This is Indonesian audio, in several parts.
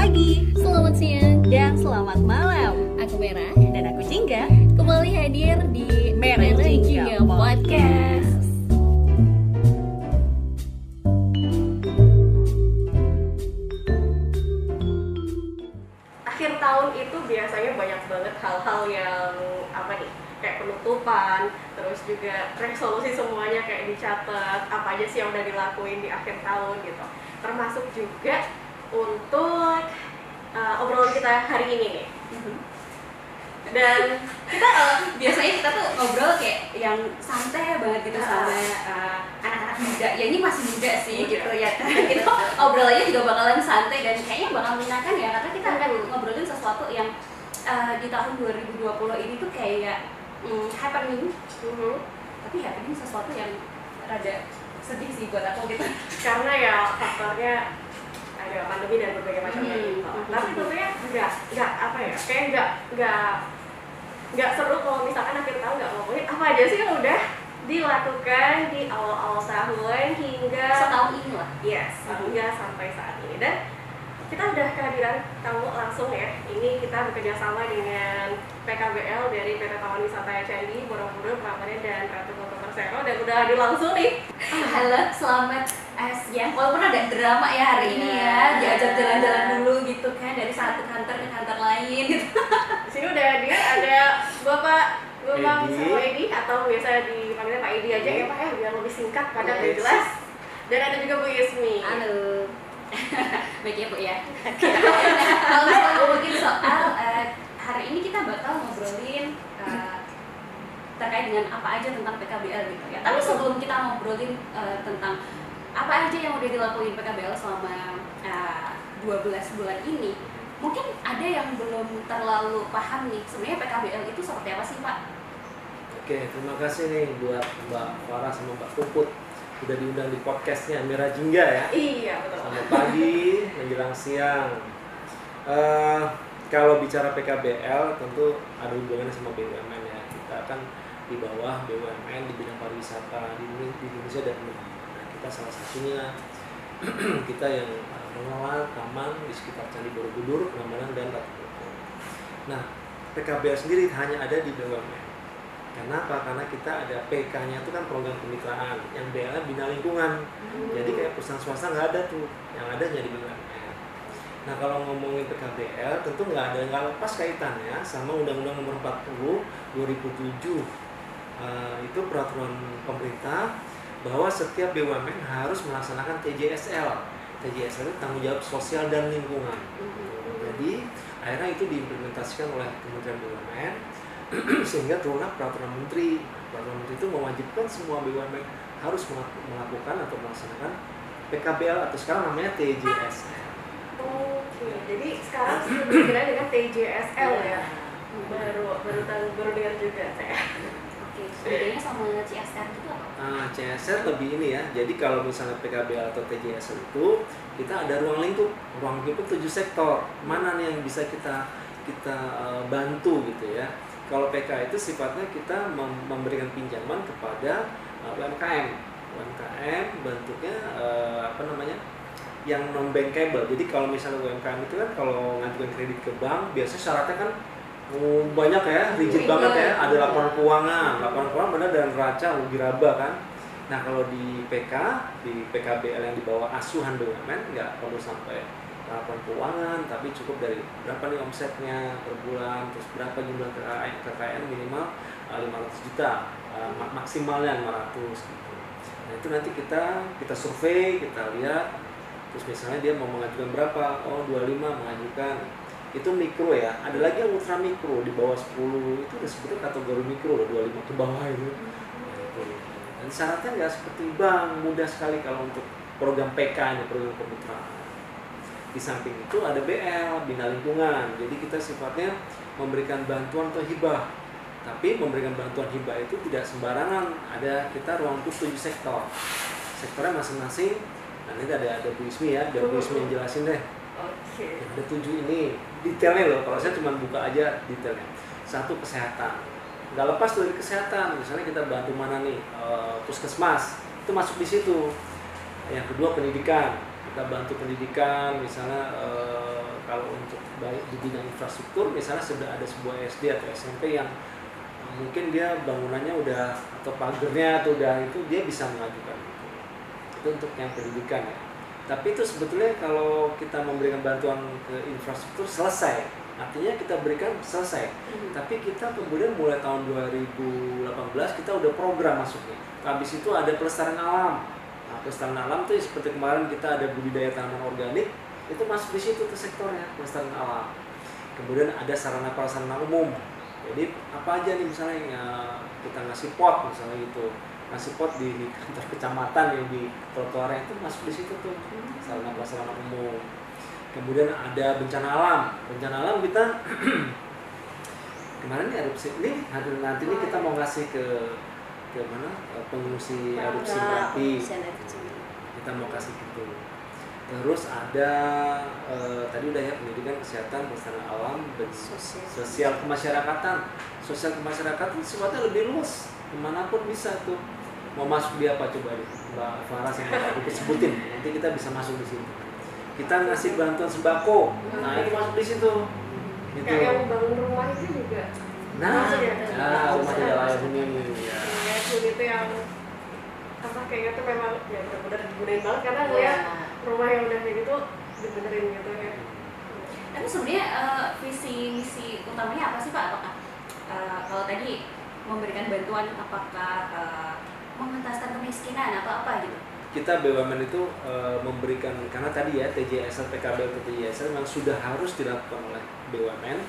pagi, Selamat siang, dan selamat malam. aku Merah. Dan aku Jingga. Kembali hadir di Merah Jingga Podcast. Akhir tahun itu biasanya banyak banget hal-hal yang kayak penutupan, terus juga resolusi semuanya kayak dicatat apa aja sih yang udah dilakuin di akhir tahun gitu. Termasuk juga untuk obrolan kita hari ini nih. Dan kita biasanya kita tuh ngobrol kayak yang santai banget gitu sama anak-anak muda. Ya ini masih muda sih gitu ya. Kita obrolannya juga bakalan santai dan kayaknya bakal menyenangkan ya, karena kita akan ngobrolin sesuatu yang di tahun 2020 ini tuh kayak happening. Tapi happening sesuatu yang rada sedih sih buat aku gitu. Karena ya faktornya ada pandemi dan berbagai macamnya gitu. Tapi tentunya nggak seru kalau misalkan akhir tahun nggak ngomongin apa aja sih yang udah dilakukan di awal-awal tahun hingga setahun ini lah. Yes, hingga sampai saat ini. Dan kita udah kehadiran kamu langsung ya. Ini kita bekerja sama dengan PKBL dari PT Taman Wisata Candi Borobudur, Prambanan, dan Ratu Kota Persero, dan udah hadir langsung nih. Halo, selamat siang. Walaupun ada drama ya hari ini ya, diajak jalan-jalan dulu gitu kan, dari satu kantor ke kantor lain gitu. Di sini udah hadir ada Bapak Bambang sama Edi, atau biasa dipanggilnya Pak Edi aja ya Pak ya, biar lebih singkat, padat dan jelas. Dan ada juga Bu Yusmi. Halo. Baik ya Bu ya. Kalau misalnya ngomongin soal hari ini kita bakal ngobrolin terkait dengan apa aja tentang PKBL gitu ya. Tapi sebelum kita ngobrolin tentang apa aja yang udah dilakuin PKBL selama 12 bulan ini, mungkin ada yang belum terlalu paham nih, sebenarnya PKBL itu seperti apa sih Pak? Oke, terima kasih nih buat Mbak Farah sama Mbak Puput udah diundang di podcastnya Merah Jingga ya. Iya betul. Selamat pagi menjelang siang. Kalau bicara PKBL tentu ada hubungannya sama BUMN ya. Kita kan di bawah BUMN di bidang pariwisata di Indonesia dan negeri. Nah, kita salah satunya kita yang mengelola taman di sekitar Candi Borobudur, Prambanan, dan Ratu Kota. Nah, PKBL sendiri hanya ada di BUMN. Kenapa? Karena kita ada PK-nya itu kan program kemitraan, yang BL bina lingkungan. Jadi kayak perusahaan swasta nggak ada tuh, yang ada jadi BUMN. Nah kalau ngomongin PKBL tentu nggak lepas kaitannya sama Undang-Undang Nomor 40 2007. Itu peraturan pemerintah bahwa setiap BUMN harus melaksanakan TJSL. TJSL itu tanggung jawab sosial dan lingkungan. Jadi akhirnya itu diimplementasikan oleh Kementerian BUMN sehingga turunlah peraturan menteri. Peraturan menteri itu mewajibkan semua BUMN harus melakukan atau melaksanakan PKBL atau sekarang namanya TJSL. Oke, jadi sekarang sudah bergerak dengan TJSL ya. Baru dengar juga saya. Oke, bedanya sama CSR itu apa? CSR lebih ini ya. Jadi kalau misalnya PKBL atau TJSL itu kita ada ruang lingkup. Ruang lingkup 7 sektor. Mana nih yang bisa kita bantu gitu ya. Kalau PK itu sifatnya kita memberikan pinjaman kepada UMKM. UMKM bentuknya yang non bankable. Jadi kalau misalnya UMKM itu kan kalau ngajukan kredit ke bank biasanya syaratnya kan banyak ya, rigid banget ya. Ada laporan keuangan benar dan neraca laba kan. Nah kalau di PK, di PKBL yang di bawah asuhan BUMN nggak perlu sampai laporan keuangan, tapi cukup dari berapa nih omsetnya per bulan, terus berapa jumlah kekayaan minimal 500 juta, maksimalnya 500 gitu. Nah itu nanti kita survei, kita lihat, terus misalnya dia mau mengajukan berapa, 25 mengajukan, itu mikro ya. Ada lagi yang ultra mikro di bawah 10, itu udah sebetulnya kategori mikro loh, 25 ke bawah itu. Nah, itu. Dan syaratnya nggak seperti bank, mudah sekali kalau untuk program PK nya, program kemitraan. Di samping itu ada BL, bina lingkungan. Jadi kita sifatnya memberikan bantuan atau hibah. Tapi memberikan bantuan hibah itu tidak sembarangan. Ada kita ruang lingkup 7 sektor. Sektornya masing-masing. Nah ini ada Bu Ismi ya, biar Bu Ismi yang jelasin deh. Oke. Ada 7 ini. Detailnya loh, kalau saya cuma buka aja detailnya. 1 kesehatan. Nggak lepas dari kesehatan. Misalnya kita bantu mana nih, puskesmas. Itu masuk di situ. Yang kedua pendidikan. Kita bantu pendidikan, misalnya kalau untuk baik di bidang infrastruktur, misalnya sudah ada sebuah SD atau SMP yang mungkin dia bangunannya udah atau pagernya atau udah itu, dia bisa mengajukan itu untuk yang pendidikan ya. Tapi itu sebetulnya kalau kita memberikan bantuan ke infrastruktur selesai, artinya kita berikan selesai. Tapi kita kemudian mulai tahun 2018 kita udah program masuknya. Habis itu ada pelestarian alam. Nah, pelestarian alam tuh seperti kemarin kita ada budidaya tanaman organik, itu masuk di situ tuh sektornya pelestarian alam. Kemudian ada sarana prasarana umum. Jadi apa aja nih misalnya kita ngasih pot misalnya gitu. Ngasih pot di kantor kecamatan yang di trotoarnya itu masuk di situ tuh sarana prasarana umum. Kemudian ada bencana alam. Bencana alam kita kemarin erupsi ini nanti ini kita mau ngasih ke mana pengungsi erupsi Merapi. Kita mau kasih gitu. Terus ada tadi udah ya pendidikan, kesehatan, pelestarian alam, sosial kemasyarakatan. Sosial kemasyarakatan sifatnya lebih luas, kemanapun bisa tuh. Mau masuk dia apa coba deh, Mbak Farah sama Mbak Buki sebutin, nanti kita bisa masuk di situ. Kita ngasih bantuan sembako, nah itu masuk di situ. Gitu. Kayak yang bangun rumah itu juga. Nah, ya, rumah tidak layak huni. Ya, itu yang apa kayaknya tuh memang ya benar-benar digunain banget karena ngeliat rumah yang udah kayak gitu dibenerin gitu ya. Tapi sebenarnya visi misi utamanya apa sih Pak? Apakah kalau tadi memberikan bantuan, apakah mengentaskan kemiskinan atau apa gitu? Kita BUMN itu memberikan, karena tadi ya TJSL, PKBL, TJSL memang sudah harus dilakukan oleh BUMN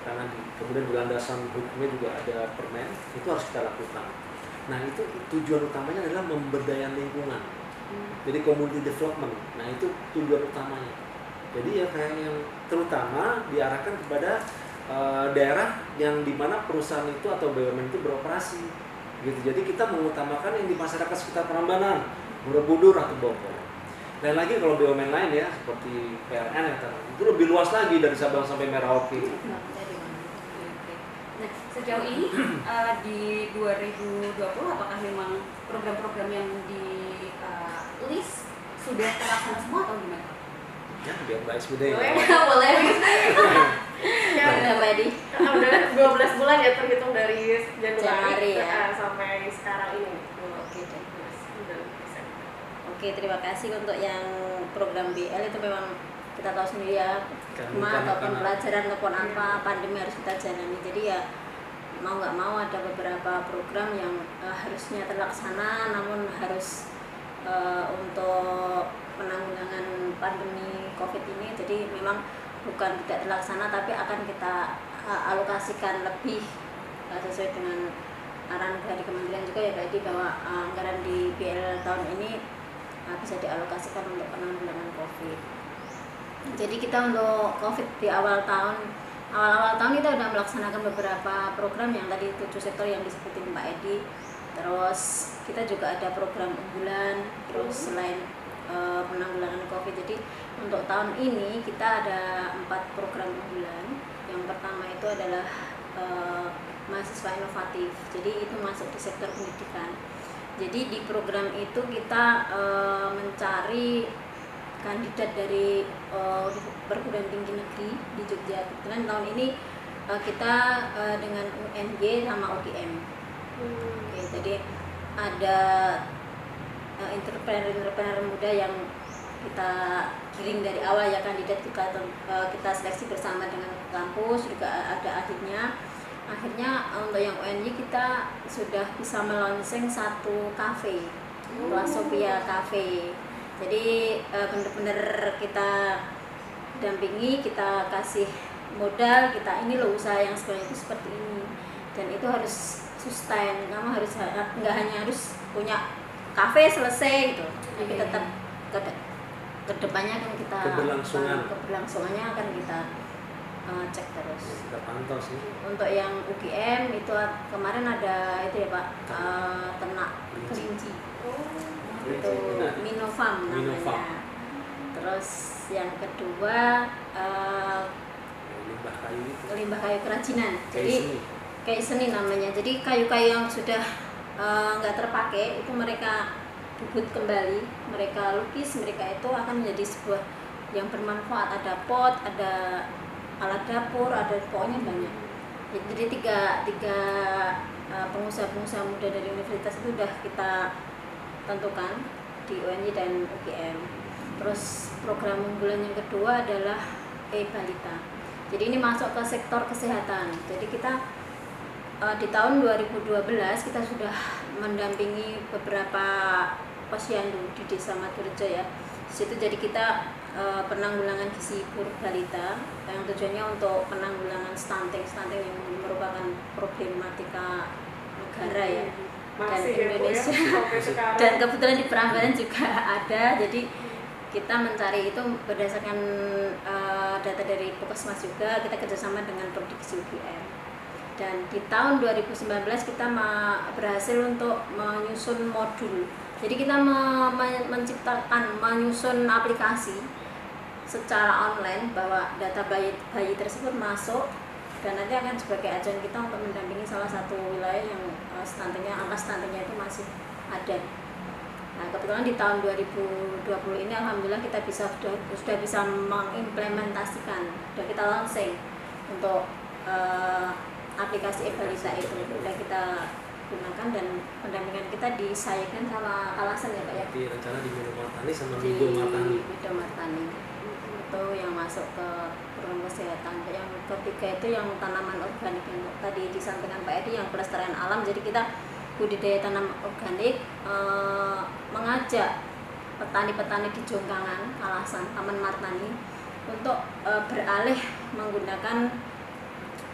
karena kemudian di landasan hukumnya juga ada permen, itu harus kita lakukan. Nah itu tujuan utamanya adalah pemberdayaan lingkungan, jadi community development. Nah itu tujuan utamanya. Jadi ya kayak yang terutama diarahkan kepada daerah yang dimana perusahaan itu atau BUMN itu beroperasi gitu. Jadi kita mengutamakan yang di masyarakat sekitar Prambanan, Borobudur atau Bogor. Dan lagi kalau BUMN lain ya seperti PLN ya, itu lebih luas lagi dari Sabang sampai Merauke. Nah sejauh ini di 2020 apakah memang program-program yang di list sudah terlaksana semua atau gimana? Ya biar Mbak SBD. Boleh. Ya, udah 12 bulan ya terhitung dari Januari ya sampai sekarang ini. Oke, terima kasih untuk yang program BL itu memang kita tahu sendiri ya, ataupun pelajaran ataupun apa pandemi harus kita jalani. Jadi ya mau nggak mau ada beberapa program yang harusnya terlaksana, namun harus untuk penanggulangan pandemi COVID ini. Jadi memang bukan tidak terlaksana, tapi akan kita alokasikan lebih sesuai dengan arahan dari Kementerian juga ya Pak Edi, bahwa anggaran di BL tahun ini bisa dialokasikan untuk penanggulangan COVID. Jadi kita untuk COVID di awal tahun kita sudah melaksanakan beberapa program yang tadi 7 sektor yang disebutin Pak Edi. Terus kita juga ada program unggulan, terus selain penanggulangan COVID. Jadi untuk tahun ini kita ada 4 program unggulan. Yang pertama itu adalah mahasiswa inovatif. Jadi itu masuk di sektor pendidikan. Jadi di program itu kita mencari kandidat dari perguruan tinggi negeri di Jogja. Kebetulan tahun ini kita dengan UNY sama UGM. Oke, jadi ada entrepreneur muda yang kita giring dari awal ya, kandidat kita seleksi bersama dengan kampus, juga ada akhirnya untuk yang UNY kita sudah bisa melonseng satu kafe, Sophia Cafe. Jadi benar-benar kita dampingi, kita kasih modal, kita ini loh usaha yang sebenarnya itu seperti ini, dan itu harus sustain. Kamu harus nggak hanya harus punya kafe selesai gitu, tapi tetap kedepannya kan kita keberlangsungannya akan kita cek terus. Kita pantau sih. Untuk yang UGM itu kemarin ada itu ya Pak, ternak kelinci. Itu Minofarm namanya. Terus yang kedua limbah kayu kerajinan. Jadi kayak seni namanya. Jadi kayu-kayu yang sudah nggak terpakai itu mereka bubut kembali, mereka lukis, mereka itu akan menjadi sebuah yang bermanfaat, ada pot, ada alat dapur, ada pokoknya banyak. Jadi tiga pengusaha-pengusaha muda dari universitas itu sudah kita tentukan di UNY dan UGM. Terus program unggulan yang kedua adalah e-balita. Jadi ini masuk ke sektor kesehatan. Jadi kita di tahun 2012 kita sudah mendampingi beberapa posyandu di Desa Maturjo ya. Di situ jadi kita penanggulangan gizi buruk balita yang tujuannya untuk penanggulangan stunting yang merupakan problematika negara ya. Dan Indonesia dan kebetulan di Prambanan juga ada. Jadi kita mencari itu berdasarkan data dari Puskesmas juga, kita kerjasama dengan Prodiksi UGM. Dan di tahun 2019 kita berhasil untuk menyusun modul. Jadi kita menyusun aplikasi secara online bahwa data bayi tersebut masuk dan nanti akan sebagai acuan kita untuk mendampingi salah satu wilayah yang angka stuntingnya itu masih ada. Nah, kebetulan di tahun 2020 ini alhamdulillah kita sudah bisa mengimplementasikan, sudah kita launching untuk aplikasi e-balita itu sudah kita gunakan dan pendampingan kita disayangkan sama Kalasan ya Pak ya. Di rencana di Mido Martani sama Mido Martani. Mido Martani itu yang masuk ke program kesehatan. Yang ketiga itu yang tanaman organik yang tadi disampaikan Pak Edi, yang pelestarian alam. Jadi kita budidaya tanam organik, mengajak petani-petani di Jongkangan, Kalasan, Taman Martani untuk beralih menggunakan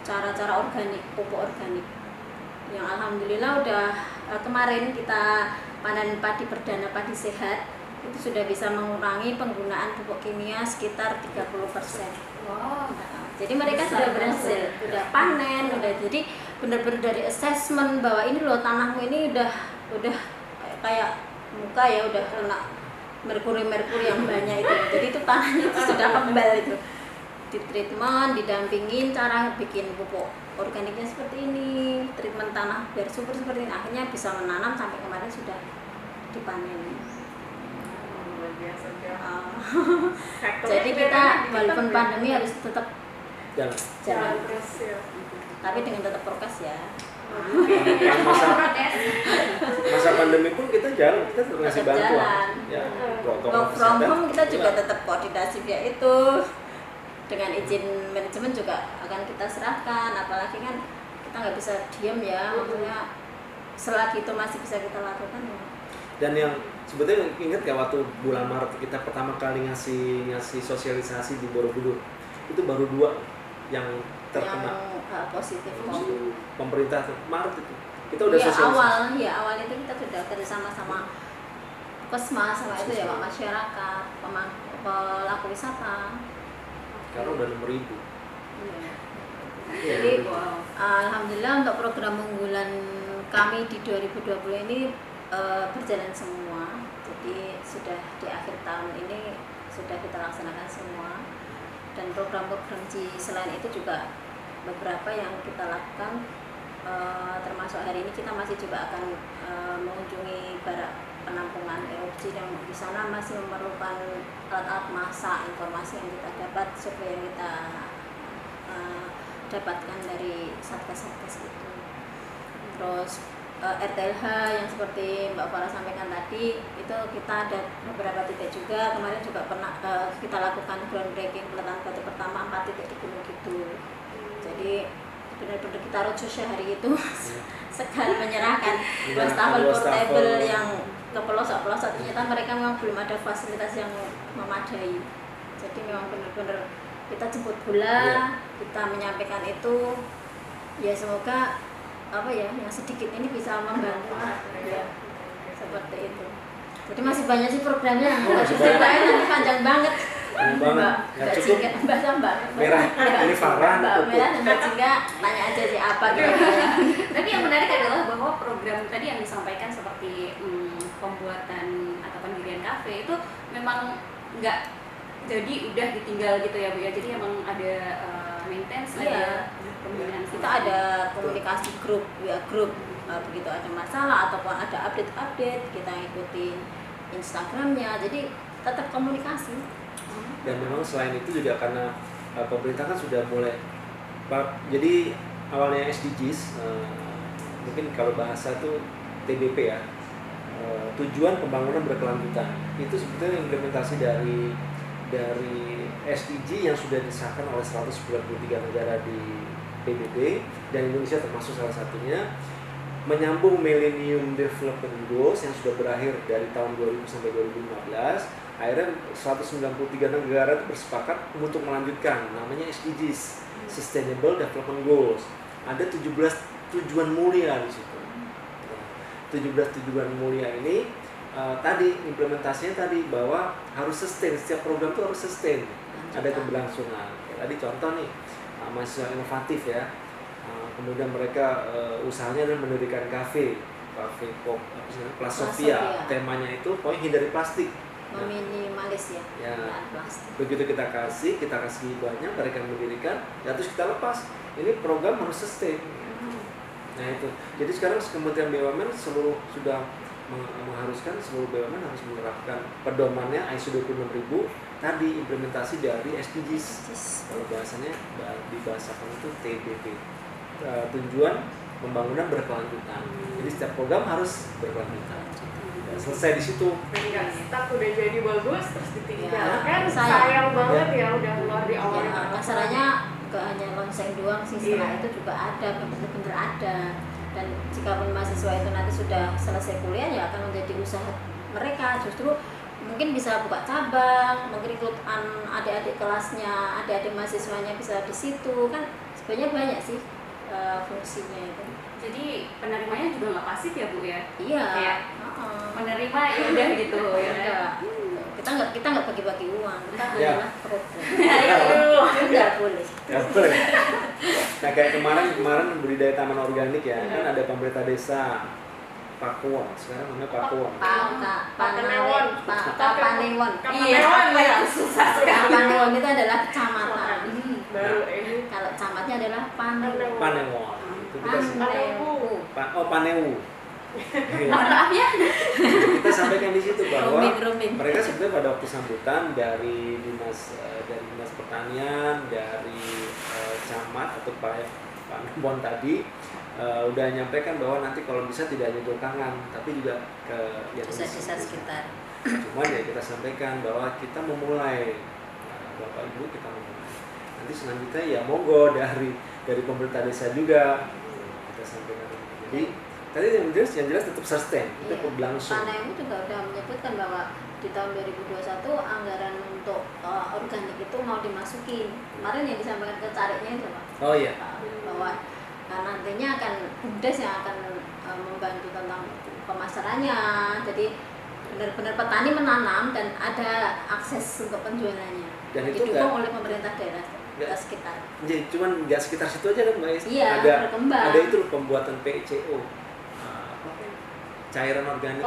cara-cara organik, pupuk organik. Yang alhamdulillah udah kemarin kita panen padi perdana, padi sehat, itu sudah bisa mengurangi penggunaan pupuk kimia sekitar 30%. Wow. Jadi mereka sudah berhasil, sudah panen, jadi benar-benar dari assessment bahwa ini loh tanahmu ini udah kayak muka ya, udah kena merkuri yang banyak itu. Jadi itu tanahnya itu sudah kembal itu. Di treatment, didampingin cara bikin pupuk organiknya seperti ini, treatment tanah biar subur seperti ini, akhirnya bisa menanam sampai kemarin sudah dipanen. Luar biasa ya. Jadi kita walaupun pandemi harus tetap jalan terus ya. Tapi dengan tetap prokes ya. Masa pandemi pun kita jalan, kita tetap ngasih bantuan. Ya, work from home kita juga tetap koordinasi via itu. Dengan izin manajemen juga akan kita serahkan, apalagi kan kita nggak bisa diam ya, maksudnya selagi itu masih bisa kita lakukan ya. Dan yang sebetulnya ingat ya waktu bulan Maret kita pertama kali ngasih sosialisasi di Borobudur, itu baru 2 yang terkena yang positif. Pemerintah Maret itu kita udah sosialisasi. Awal itu kita sudah kerjasama sama Puskesmas sama itu ya Pak, masyarakat, pelaku wisata. Karena udah 6.000. Jadi alhamdulillah untuk program unggulan kami di 2020 ini berjalan semua. Jadi sudah di akhir tahun ini sudah kita laksanakan semua. Dan program-program selain itu juga beberapa yang kita lakukan, termasuk hari ini kita masih juga akan mengunjungi barak penampungan erupsi yang di sana masih memerlukan alat-alat masak, informasi yang kita dapat, survei yang kita dapatkan dari satgas-satgas itu. Terus RTLH yang seperti Mbak Farah sampaikan tadi, itu kita ada beberapa titik juga. Kemarin juga pernah kita lakukan groundbreaking peletakan batu pertama 4 titik di Gunung Kidul. Jadi benar-benar kita roadshow hari itu sekali menyerahkan wastafel portable yang ke pelosok-pelosok. Ternyata mereka memang belum ada fasilitas yang memadai. Jadi memang benar-benar kita jemput bola, kita menyampaikan itu. Ya semoga yang sedikit ini bisa membantu ya, seperti itu. Jadi masih banyak sih programnya, nanti panjang banget. Mbak Merah, ini Farah. Mbak Merah dan Mbak Jingga tanya aja sih apa gitu. Tapi yang menarik adalah bahwa program tadi yang disampaikan seperti pembuatan atau pendirian kafe itu memang nggak jadi udah ditinggal gitu ya Bu ya. Jadi emang ada maintenance, ada pembinaan, kita ada komunikasi grup begitu ada masalah ataupun ada update kita ikutin Instagramnya, jadi tetap komunikasi Dan memang selain itu juga karena pemerintah kan sudah mulai, jadi awalnya SDGs, mungkin kalau bahasa itu TBP ya, tujuan pembangunan berkelanjutan, itu sebetulnya implementasi dari SDG yang sudah disahkan oleh 193 negara di PBB, dan Indonesia termasuk salah satunya, menyambung Millennium Development Goals yang sudah berakhir dari tahun 2000 sampai 2015. Akhirnya 193 negara itu bersepakat untuk melanjutkan, namanya SDGs, Sustainable Development Goals. Ada 17 tujuan mulia di situ. 17 tujuan mulia ini tadi implementasinya tadi bahwa harus sustain, setiap program itu harus sustain, ada keberlangsungan. Tadi contoh nih, mahasiswa inovatif ya, kemudian mereka usahanya adalah mendirikan kafe pop, Plus Sofia. Temanya itu pokoknya hindari plastik, meminimalis ya, plastik. Begitu kita kasih banyak, mereka mendirikan, ya terus kita lepas. Ini program harus sustain. Nah itu, jadi sekarang Kementerian BUMN sudah mengharuskan seluruh BUMN harus menerapkan pedomannya ISO 26000 tadi, implementasi dari SDGs. Kalau bahasanya dibahasakan itu TBP, tujuan pembangunan berkelanjutan. Jadi setiap program harus berkelanjutan. Ya, selesai di situ. Nggak stuck udah jadi bagus terus ditinggal Ya, kan sayang banget ya udah keluar di awal. Masalahnya gak hanya lonceng doang sih, setelah itu juga ada, bener-bener ada. Dan jika pun mahasiswa itu nanti sudah selesai kuliah, ya akan menjadi usaha mereka. Justru mungkin bisa buka cabang, merekrut adik-adik kelasnya, adik-adik mahasiswanya bisa di situ kan. Sebenarnya banyak sih fungsinya itu. Jadi penerimanya juga nggak pasif ya Bu ya? Iya. Kayak menerima ya udah gitu ya. Kita nggak bagi-bagi uang, kita Ya. hanyalah program. Nggak boleh. Nah kayak kemarin budidaya taman organik ya, kan ada pemerintah desa Pakuwon, sekarang namanya Pakuwon. Panewon. Iya, susah sekali. Panewon itu adalah kecamatan. baru ini. Kalau camatnya adalah Panewon. Panewon. Itu kita Panewu. Maaf ya. Kita sampaikan di situ bahwa Roaming. mereka sebenarnya pada waktu sambutan dari dinas pertanian, dari camat atau Pak Nembon tadi udah nyampaikan bahwa nanti kalau bisa tidak hanya Jokangan tapi juga ke desa-desa sekitar. Cuman ya kita sampaikan bahwa kita memulai, Bapak Ibu kita memulai. Nanti selanjutnya ya monggo dari pemerintah desa juga kita sampaikan. Jadi tadi yang jelas tetap sustain, itu berlangsung. Panewon juga sudah menyebutkan bahwa di tahun 2021 anggaran untuk organik itu mau dimasukin. Kemarin yang disampaikan ke Cariknya itu Pak. Oh iya. Bahwa nantinya akan BUMDes yang akan membantu tentang pemasarannya. Jadi benar-benar petani menanam dan ada akses untuk penjualannya. Dan itu didukung oleh pemerintah daerah sekitar. Jadi cuman nggak sekitar situ aja kan Mbak? Iya, berkembang. Ada itu pembuatan PCO. Cairan organik,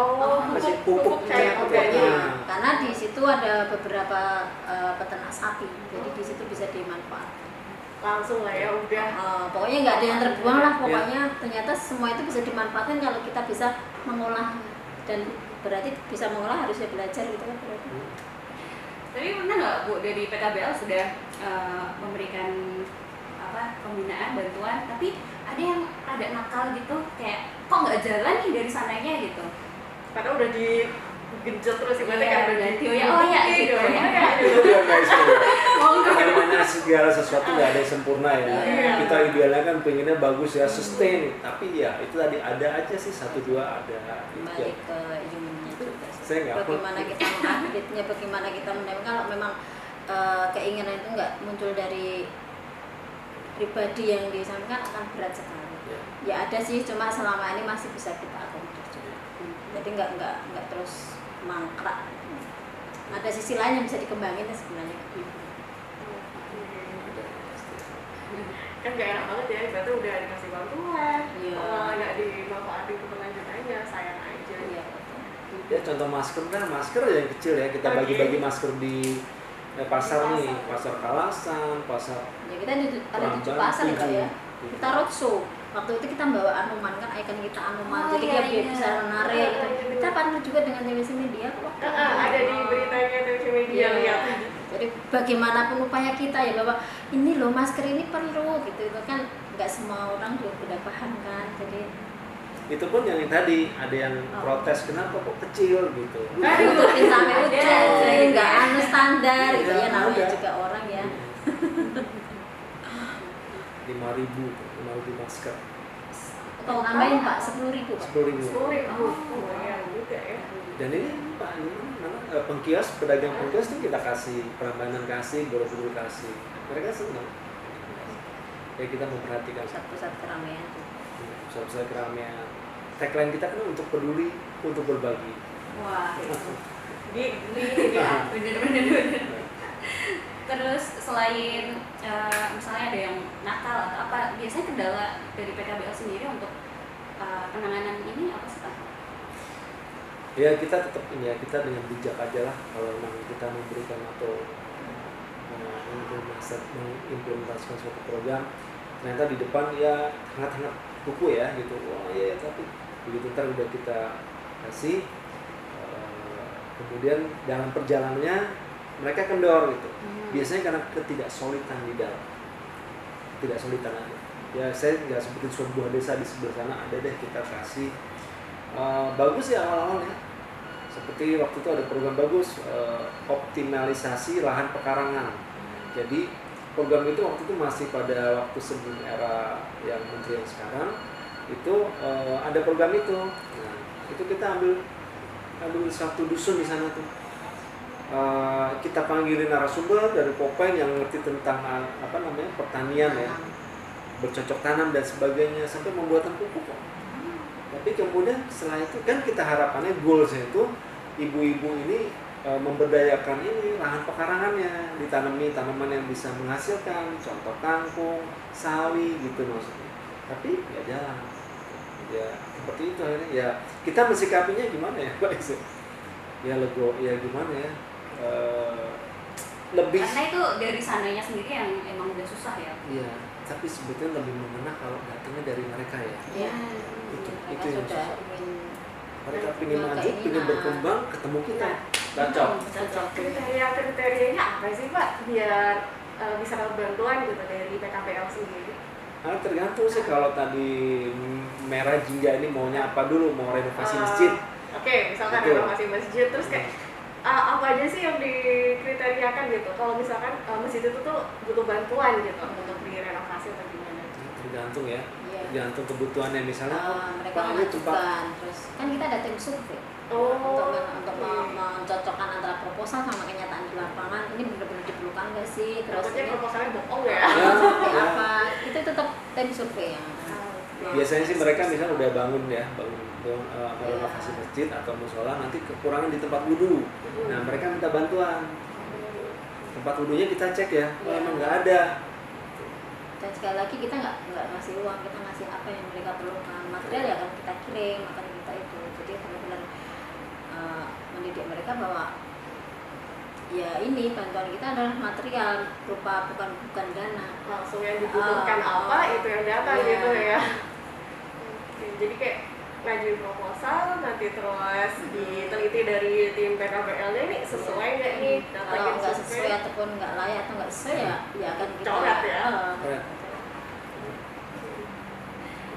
pupuk cair organik. Karena di situ ada beberapa peternak sapi, jadi di situ bisa dimanfaatkan. Langsung lah ya udah. Pokoknya nggak ada yang terbuang lah, pokoknya ternyata semua itu bisa dimanfaatkan kalau kita bisa mengolah, dan berarti bisa mengolah harusnya belajar gitu kan berarti. Tapi pernah nggak Bu dari PKBL sudah memberikan pembinaan bantuan, tapi ada yang ada nakal gitu, kayak kok nggak jalan nih dari sananya gitu, Karena udah digenjot terus ibaratnya kan udah ganti gitu ya. Itu dia guys. Namanya segala sesuatu nggak ada yang sempurna ya. Kita idealnya kan pengennya bagus ya, sustain. Tapi ya itu tadi ada aja sih 1-2 ada. Kembali ke humannya juga. Saya nggak. Bagaimana kita mengupdate-nya, bagaimana kita menemukan, kalau memang keinginan itu nggak muncul dari pribadi yang disampaikan akan berat sekali. Ya ada sih, cuma selama ini masih bisa kita akomodir juga. Jadi nggak terus mangkrak. Ada sisi lain yang bisa dikembangin sebenarnya. Kan gak enak banget ya, ibaratnya udah dikasih bantuan, Iya. nggak dimanfaatin ke kelanjutannya, sayang aja. Iya. Ya contoh masker kan, masker yang kecil ya, kita bagi-bagi masker di pasar nih, pasar Kalasan, pasar. Ya kita ada 7 pasar ya Pak ya. Kita roadshow. Waktu itu kita bawa Anoman, kan ikon kita Anoman. Jadi dia bisa menarik gitu. Kita partner juga dengan TVC Media kok. Ada di beritanya TVC Media lihat. Jadi bagaimanapun upaya kita ya bahwa ini loh masker ini perlu gitu, itu kan nggak semua orang juga udah paham kan. Jadi itu pun yang tadi ada yang protes kenapa kok kecil gitu. tutupin sampai ujung, nggak anu standar gitu ya, namanya ada. juga orang ya. 5.000 masker. Kalau nambahin Pak 10.000 Pak. 10.000. Lumayan juga ya. Dan ini Pak, ini mana pengkios, pedagang pengkios tuh kita kasih Prambanan, kasih Borobudur, kasih. Mereka senang. Ya kita memperhatikan Pusat-pusat keramaian. pusat-pusat keramaian. Tagline kita kan untuk peduli, untuk berbagi. Wah, Di bener-bener. Terus selain misalnya ada yang nakal atau apa, biasanya kendala dari PKBL sendiri untuk penanganan ini apa sih Pak? Ya kita tetap ini ya, kita dengan bijak aja lah kalau memang kita memberikan atau mengimplementasikan suatu program, ternyata di depan ya hangat-hangat kuku ya gitu. Wah iya tapi begitu ntar udah kita kasih, kemudian dalam perjalanannya mereka kendor gitu. Biasanya karena ketidaksolidan di dalam, ketidaksolidan aja. Ya saya nggak sebutin sebuah desa di sebelah sana ada deh kita kasih. Bagus ya awal-awal ya. Seperti waktu itu ada program bagus, optimalisasi lahan pekarangan. Jadi program itu waktu itu masih pada waktu sebelum era yang menteri yang sekarang itu ada program itu. Nah, itu kita ambil satu dusun di sana tuh. Kita panggilin narasumber dari Popeng yang ngerti tentang pertanian ya, bercocok tanam dan sebagainya sampai pembuatan pupuk kok. Tapi kemudian setelah itu kan kita harapannya goalsnya itu ibu-ibu ini memberdayakan ini lahan pekarangannya, ditanami tanaman yang bisa menghasilkan, contoh kangkung, sawi gitu maksudnya. Tapi ya jalan, ya seperti itu akhirnya. Ya kita mensikapinya gimana ya Pak Isu? Ya lego, ya gimana ya? Lebih. Karena itu dari sananya sendiri yang emang udah susah ya. Iya, tapi sebetulnya lebih mengena kalau datangnya dari mereka ya. Iya. Itu yang sudah susah. ingin Mereka ingin maju, ingin berkembang, ketemu kita, cocok. Kriterianya apa sih Pak biar bisa dapat bantuan gitu dari PKBL sendiri? Nah, tergantung sih kalau tadi Merah Jingga ini maunya apa dulu, mau renovasi masjid. Oke, misalkan Betul. renovasi masjid terus kayak apa aja sih yang dikriteriakan gitu? Kalau misalkan masjid itu tuh butuh bantuan gitu untuk direnovasi atau gimana? Tergantung ya, Iya. tergantung kebutuhannya misalnya. mereka Pak, ini tempat mengajukan, terus kan kita ada tim survei untuk mencocokkan antara proposal sama kenyataan di lapangan. Ini benar-benar diperlukan nggak sih? Terus Takutnya ini proposalnya bohong ya? seperti Ya. apa? Itu tetap tim survei yang Biasanya sih mereka misalnya udah bangun renovasi masjid atau musola, nanti kekurangan di tempat wudhu. Nah mereka minta bantuan. Tempat wudhunya kita cek ya, emang nggak ada. Dan sekali lagi kita nggak ngasih uang, kita ngasih apa yang mereka perlukan. Material ya akan kita kirim, akan kita itu. Jadi benar-benar mendidik mereka bahwa ya ini bantuan kita adalah material berupa bukan dana. Langsung yang dibutuhkan apa itu yang datang Iya. gitu ya. Oke, jadi kayak ngajuin proposal nanti terus diteliti dari tim PKBL-nya ini sesuai nggak nih data Kalau yang nggak survei? sesuai ataupun nggak layak atau nggak sesuai ya akan kita Coret ya. Coret.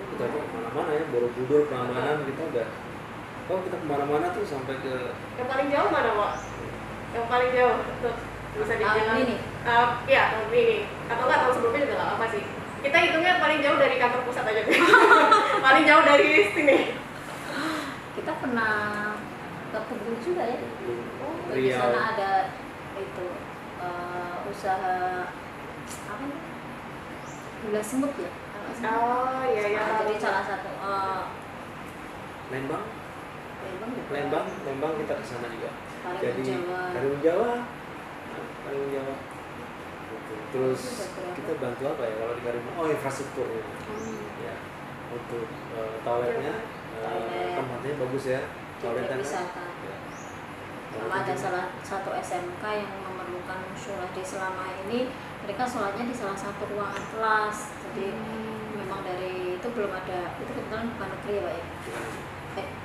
Kita kok kemana-mana ya, Borobudur, Prambanan kita udah. Oh kita kemana-mana tuh sampai ke. Yang paling jauh mana Pak? Yang paling jauh tuh bisa dibilang ini. Iya tahun ini atau nggak tahun sebelumnya juga nggak apa sih. Kita hitungnya paling jauh dari kantor pusat aja deh. Paling jauh dari sini. Kita pernah ke Kebun juga ya. Di Riau. sana ada itu usaha apa nih? Gula semut ya. kalau nggak salah. Oh iya iya. Jadi salah satu Lembang, juga. Lembang kita ke sana juga. Karimun Jadi Jawa. Karimun Jawa. Gitu. Terus kita bantu apa ya kalau di Karimun? Oh infrastrukturnya. Ya untuk toiletnya, tempatnya bagus ya. Toiletnya. Wisata. Ya. Sama ada salah satu SMK yang memerlukan sholat di selama ini, mereka sholatnya di salah satu ruangan kelas. Jadi memang dari itu belum ada, itu kebetulan bukan negeri ya Pak ya?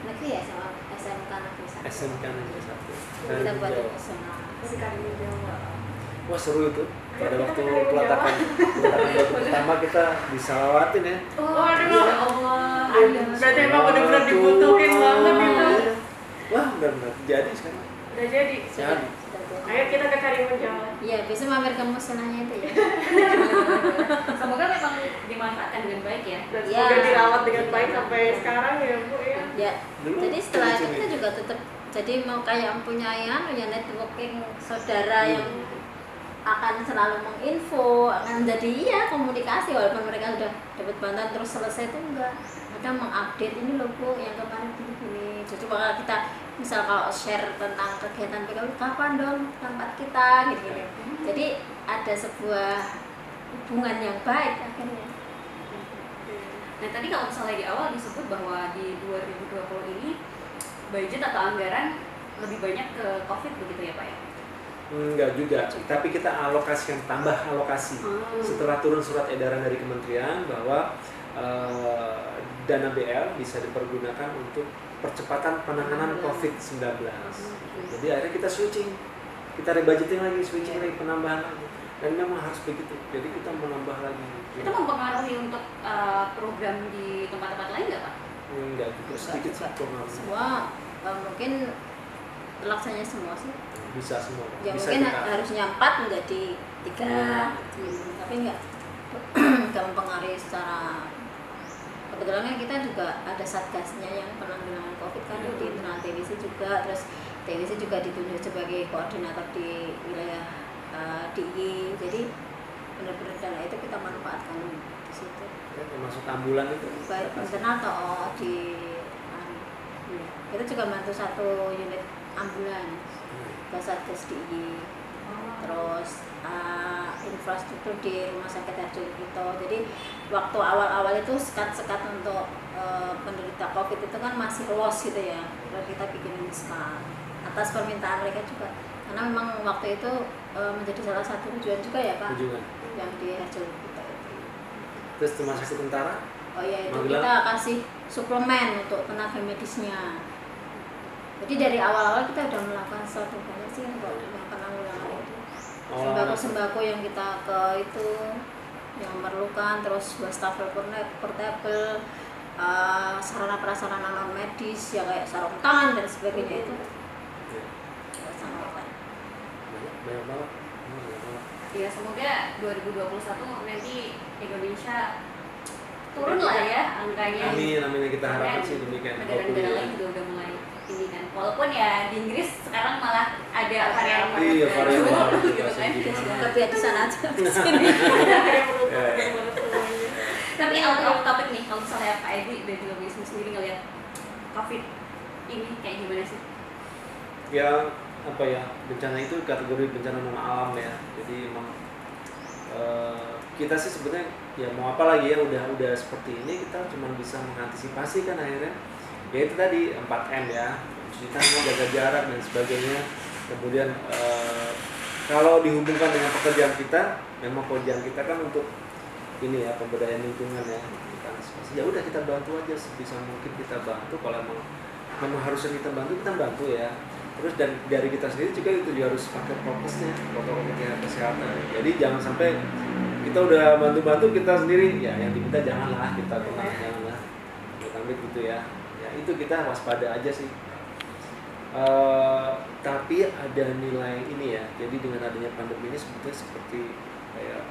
Negeri ya sama SMK negeri satu. SMK negeri satu. Kita buat Jawa. di sana. Di Karimun Jawa. Wah seru itu. Pada Kita waktu kali peletakan batu pertama kita disalawatin ya. Waduh. Ya Allah. Berarti emang benar-benar dibutuhin banget itu. Wah benar-benar jadi sekarang. Udah jadi. Jadi. Ayo kita ke Karimunjawa. Iya, besok mampir ke musnahnya itu ya. Semoga memang dimanfaatkan dengan baik ya. Dan Iya. semoga dirawat dengan baik sampai sekarang ya Bu ya. Ya. Dulu Jadi setelah itu lucu kita nih. juga tetap jadi mau kayak mempunyai ya networking saudara yang akan selalu menginfo, akan jadi iya komunikasi walaupun mereka sudah dapat bantuan terus selesai itu enggak. Mereka mengupdate ini loh Bu yang kemarin gini. Jadi bakal kita misal kalau share tentang kegiatan PKB kapan dong tempat kita gitu. Jadi ada sebuah hubungan yang baik akhirnya. Nah tadi kalau misalnya di awal disebut bahwa di 2020 ini budget atau anggaran lebih banyak ke COVID begitu ya Pak ya? Enggak juga, tapi kita alokasikan, tambah alokasi. Setelah turun surat edaran dari kementerian bahwa dana BL bisa dipergunakan untuk percepatan penanganan COVID-19. Jadi akhirnya kita switching, kita rebudgeting lagi, switching lagi, penambahan lagi. Dan memang harus begitu, jadi kita menambah lagi. Itu mempengaruhi untuk program di tempat-tempat lain nggak Pak? Enggak juga, sedikit sih pengaruh. Semua mungkin terlaksananya semua sih. Bisa semua. Ya Bisa mungkin kita. harusnya 4 menjadi 3 tapi enggak mempengaruhi secara kebetulan kan kita juga ada satgasnya yang penanggulangan COVID kan di internal TWC juga, terus TWC juga ditunjuk sebagai koordinator di wilayah DI, jadi benar-benar dana itu kita manfaatkan di situ Ya, termasuk ambulan itu. baik internal atau di kita juga bantu 1 unit ambulans ke Satgas DI, terus infrastruktur di Rumah Sakit Harjoko. Jadi waktu awal-awal itu sekat-sekat untuk penderita COVID itu kan masih los gitu ya, lalu kita bikin sekat atas permintaan mereka juga, karena memang waktu itu menjadi salah satu tujuan juga ya Pak, Tujuan. yang di Harjoko itu. Terus termasuk tentara. Oh iya, itu Magelang. kita kasih suplemen untuk tenaga medisnya. Jadi dari awal-awal kita udah melakukan sesuatu banyak sih untuk yang penanggulangan itu. Sembako-sembako yang kita ke itu yang memerlukan, terus wastafel portable, sarana prasarana non medis ya kayak sarung tangan dan sebagainya itu. Kita sampaikan. Banyak banget. Banyak banget. Ya semoga 2021 nanti Indonesia turun lah ya angkanya. Amin, kita harapkan sih demikian. Negara-negara lain juga udah mulai ini kan. Walaupun ya di Inggris sekarang malah ada varian Iya, varian baru gitu juga kan. sih. Tapi ya di sana aja di sini. Yang perlu semuanya. Tapi out of topic nih, kalau misalnya Pak Edi dan juga Wisnu sendiri ngelihat COVID ini kayak gimana sih? Ya apa ya, bencana itu kategori bencana non alam ya. Jadi emang kita sih sebenarnya ya mau apa lagi ya, udah seperti ini kita cuma bisa mengantisipasi kan akhirnya. Ya itu tadi 4M ya, cuci tangan, jaga jarak dan sebagainya. Kemudian kalau dihubungkan dengan pekerjaan kita, memang pekerjaan kita kan untuk ini ya, pemberdayaan lingkungan ya. Ya udah kita bantu aja sebisa mungkin, kita bantu. Kalau memang harusnya kita bantu ya. Terus dan dari kita sendiri juga itu juga harus pakai prokesnya, protokol kesehatan. Jadi jangan sampai kita udah bantu kita sendiri ya, yang diminta janganlah kita kena, janganlah kita ambil gitu ya. Ya itu kita waspada aja sih. Tapi ada nilai ini ya. Jadi dengan adanya pandemi ini sebetulnya seperti kayak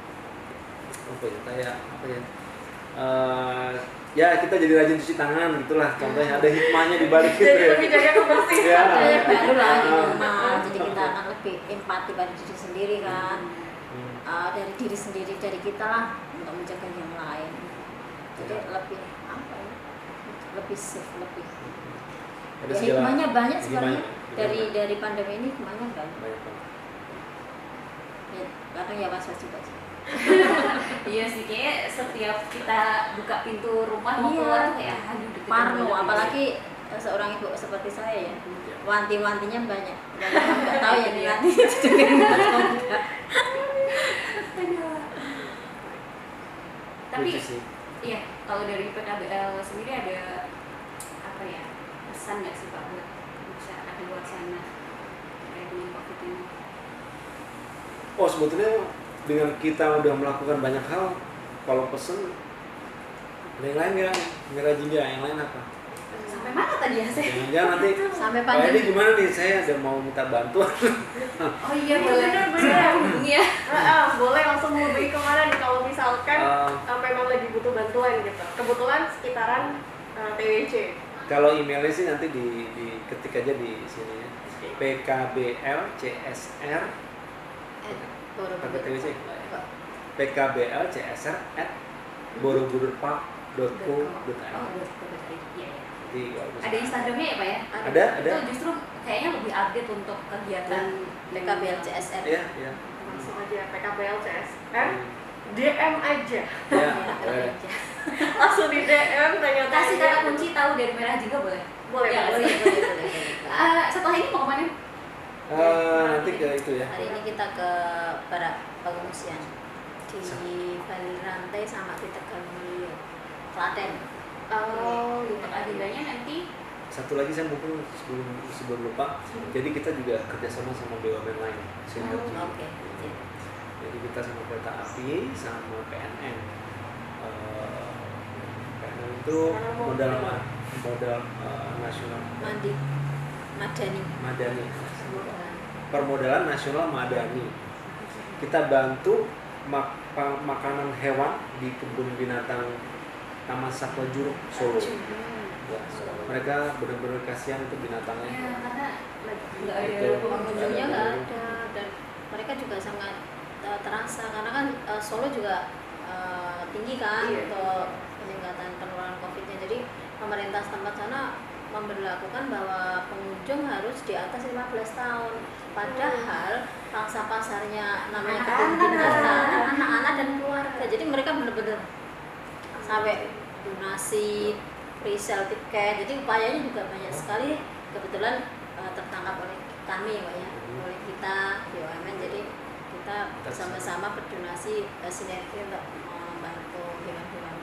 ya kita jadi rajin cuci tangan gitulah, contohnya ada hikmahnya di balik itu Jadi ya. lebih jaga kebersihan. Ya. Ada baru lah di rumah, jadi kita akan lebih empati pada diri sendiri kan. Dari diri sendiri, dari kita lah untuk menjaga yang lain. Jadi lebih apa ya? Lebih safe, lebih. Ada Ya, segala- hikmahnya banyak hikmahnya. sebenarnya dari pandemi ini, hikmahnya banyak. Banyak banget. Ya, kadang ya was-was juga sih. Iya sih, kayak setiap kita buka pintu rumah mau Iya. keluar tuh kayak aduh deg-degan Parno, banget. apalagi seorang ibu seperti saya ya. Ya. Wanti-wantinya banyak. Dan orang nggak tahu ya nih nanti itu dengan atau enggak. Tapi Lucu sih. iya, kalau dari PKBL sendiri ada apa ya, pesan nggak sih Pak buat masyarakat di luar sana terkait dengan COVID ini? Oh sebetulnya dengan kita udah melakukan banyak hal, kalau pesen ada yang lain nggak rajin dia, yang lain apa? Sampai mana tadi ya saya? Jangan nanti Sampai Pak Edi pandemi. gimana nih, saya ada mau minta bantuan. Oh iya boleh. Bener. Hubungi ya. Boleh langsung hubungi kemana nih kalau misalkan memang lagi butuh bantuan gitu. Kebetulan sekitaran TWC. Kalau emailnya sih nanti diketik aja di sini ya. PKBLCSR pakai TWC. PKBLCSR@borobudurpark.co.id. Jadi, Ada Instagramnya ya Pak ya? Ada. Itu justru kayaknya lebih update untuk kegiatan PKBLCSR. Ya. Langsung aja PKBL CSR. DM aja. Ya, boleh. Langsung di DM tanya-tanya. Kasih kata kunci tahu dari merah juga boleh. Boleh, Ya, boleh. setelah ini mau kemana? Nanti ke itu ya. Hari ini kita ke para pengungsian di Bali Rantai sama di Tegalmulyo, Klaten. Oh, Untuk agendanya nanti Satu lagi saya mungkin sebelum lupa. Jadi kita juga kerjasama sama BUMN lain, sinergi. Oke. Jadi kita sama kereta api, sama PNN. PNN itu modal nasional Madani. Permodalan nasional Madani. Kita bantu makanan hewan di kebun binatang Taman Satwa Juruk Solo. Ya, mereka benar-benar kasihan untuk binatangnya. ya karena nggak ada Itu. Pengunjungnya nggak ada dan mereka juga sangat terasa karena kan Solo juga tinggi kan Iya. untuk peningkatan penularan COVID-nya. Jadi pemerintah setempat sana memberlakukan bahwa pengunjung harus di atas 15 tahun. Padahal pangsa pasarnya namanya kebun binatang, anak-anak dan keluarga. Jadi mereka benar-benar sampai donasi, resell tiket. Jadi upayanya juga banyak sekali. Kebetulan tertangkap oleh kami Pak ya, oleh kita BUMN. Jadi kita bersama-sama berdonasi sinergi untuk membantu hewan-hewan.